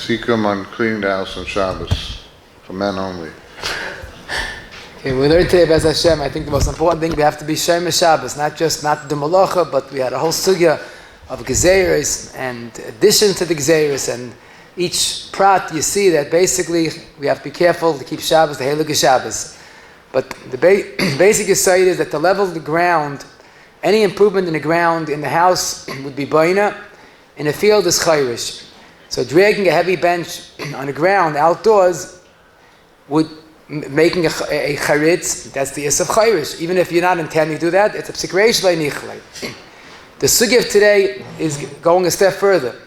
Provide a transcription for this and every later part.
Sikkim on cleaning the house on Shabbos, for men only. Okay, we learned today, Bez Hashem, I think the most important thing, we have to be Shomer Shabbos, not just not the Malacha, but we had a whole sugya of Gezeiros and addition to the Gezeiros, and each prat you see that basically we have to be careful to keep Shabbos, the Heilige Shabbos. But the basic insight is that the level of the ground, any improvement in the ground in the house would be baina, in the field is chayrish. So dragging a heavy bench on the ground outdoors would making a charitz, that's the is of chayrish. Even if you're not intending to do that, it's a psikreish le'nichlei. The sugya of today is going a step further.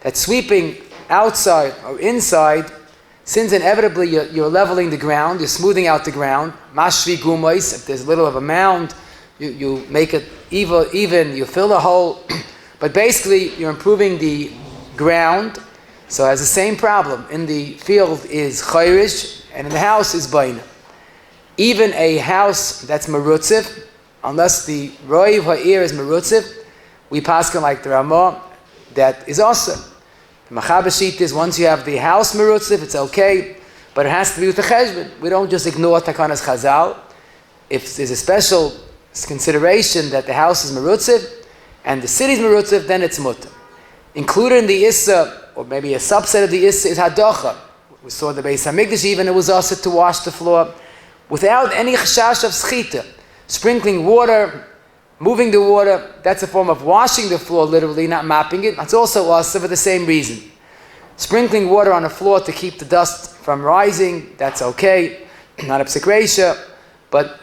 That sweeping outside or inside, since inevitably you're leveling the ground, you're smoothing out the ground, mashvi gumais, if there's a little of a mound, you make it even, you fill the hole, but basically you're improving the ground. So it has the same problem. In the field is chayrish, and in the house is baina. Even a house that's merutziv, unless the roiv ha'ir is merutziv, we paskin like the Ramah, that is awesome. The Machabashit is once you have the house merutziv, it's okay, but it has to be with the cheshbon. We don't just ignore Takanas Chazal. If there's a special consideration that the house is merutziv and the city is merutziv, then it's mutter. Included in the Issa, or maybe a subset of the Issa, is Hadocha. We saw the Beis HaMikdash even, it was also to wash the floor without any chashash of schita. Sprinkling water, moving the water, that's a form of washing the floor literally, not mopping it. That's also also for the same reason. Sprinkling water on the floor to keep the dust from rising, that's okay, not a psikresha. But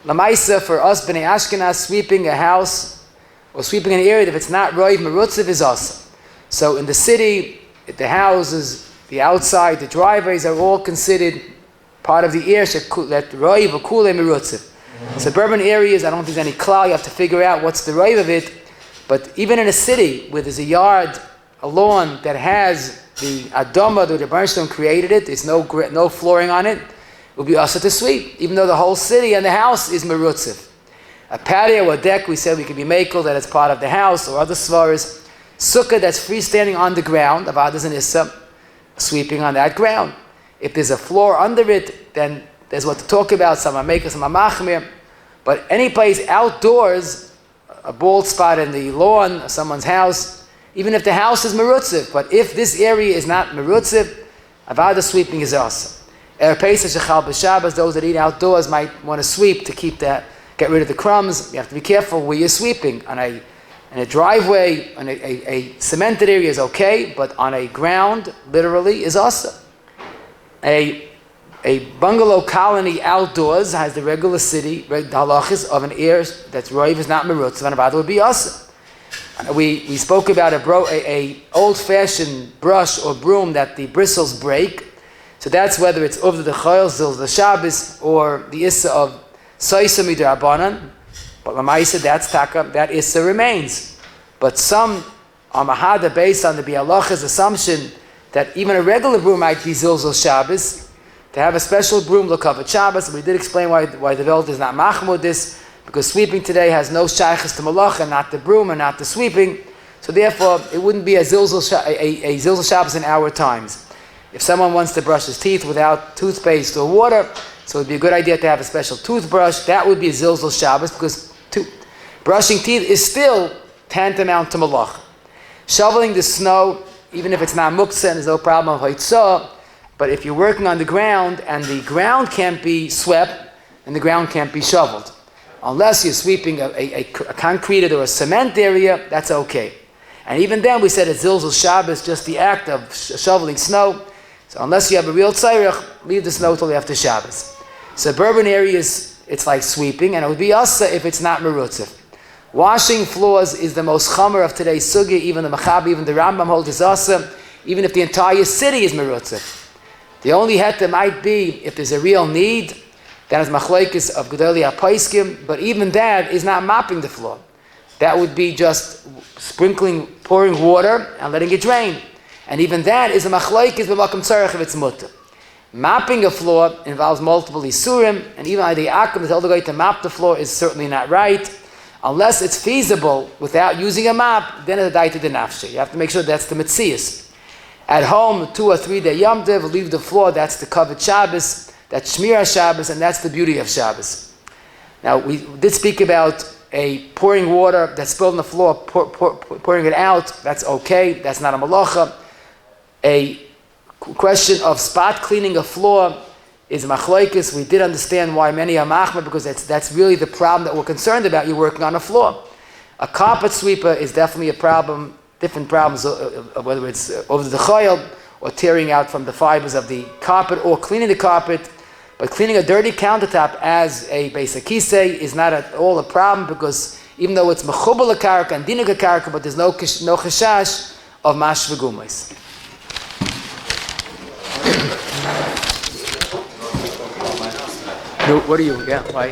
lamaisa, for us Bnei Ashkenaz, sweeping a house or sweeping an area, if it's not roiv merutziv, is awesome. So in the city, the houses, the outside, the driveways are all considered part of the area that roiv or kule merutziv. Suburban areas, I don't think there's any klal, you have to figure out what's the roiv of it. But even in a city where there's a yard, a lawn that has the adoma, the Bernstein created it, there's no flooring on it, it will be also to sweep, even though the whole city and the house is merutziv. A patio or deck, we said we could be makel, that it's part of the house, or other svaras. Sukkah that's freestanding on the ground, avadas and issa, sweeping on that ground. If there's a floor under it, then there's what to talk about, some are makel, some are machmir. But any place outdoors, a bald spot in the lawn of someone's house, even if the house is merutziv, but if this area is not merutziv, avada sweeping is awesome. Pesach shechal b'Shabbos, those that eat outdoors might want to sweep to get rid of the crumbs. You have to be careful where you're sweeping. In a driveway, on a cemented area is okay, but on a ground, literally, is awesome. A bungalow colony outdoors has the regular city, the halachis of an air that's roiv is not merutz, and about would be awesome. We spoke about a old-fashioned brush or broom that the bristles break. So that's whether it's over the chayil, zil, the Shabbos, or the issa of soisa midrabanan. But lamaisa, that's taka, that issa remains. But some are mahada based on the bialacha's assumption that even a regular broom might be zilzal Shabbos. To have a special broom l'kavat Shabbos, we did explain why the Welt is not machmud this, because sweeping today has no shaychus to malacha, not the broom and not the sweeping. So therefore, it wouldn't be a zilzal Shabbos in our times. If someone wants to brush his teeth without toothpaste or water, so it would be a good idea to have a special toothbrush. That would be a zilzal Shabbos, because brushing teeth is still tantamount to malacha. Shoveling the snow, even if it's not muktzah, there's no problem of haitzah. But if you're working on the ground and the ground can't be swept and the ground can't be shoveled, unless you're sweeping a concreted or a cement area, that's okay. And even then we said it's zilzal Shabbos, just the act of shoveling snow. So unless you have a real tzairach, leave the snow till after Shabbos. Suburban areas, it's like sweeping, and it would be asa if it's not merutziv. Washing floors is the most chamer of today's sugya. Even the Machabi, even the Rambam holds is asa, even if the entire city is merutziv. The only heta might be if there's a real need, that is machlokes of Gedolei HaPoskim, but even that is not mopping the floor. That would be just sprinkling, pouring water and letting it drain. And even that is a machlokes b'makom tzarech if it's mutter. Mopping a floor involves multiple isurim, and even the akum, the elder guy to mop the floor is certainly not right. Unless it's feasible without using a mop, then it's a daita de nafshe. You have to make sure that's the metzias. At home, 2 or 3 day Yom Tov, leave the floor, that's the covered Shabbos, that's Shmir Shabbos, and that's the beauty of Shabbos. Now, we did speak about a pouring water that's spilled on the floor, pouring it out, that's okay, that's not a malacha. A question of spot cleaning a floor is machloikis. We did understand why many are machmer, because that's really the problem that we're concerned about. You're working on a floor. A carpet sweeper is definitely a problem, different problems, whether it's over the choil or tearing out from the fibers of the carpet or cleaning the carpet. But cleaning a dirty countertop as a basic kisei is not at all a problem, because even though it's mechubal karka and dinig karka, but there's no chashash of mash v'gumais. No, what are you? Yeah, why?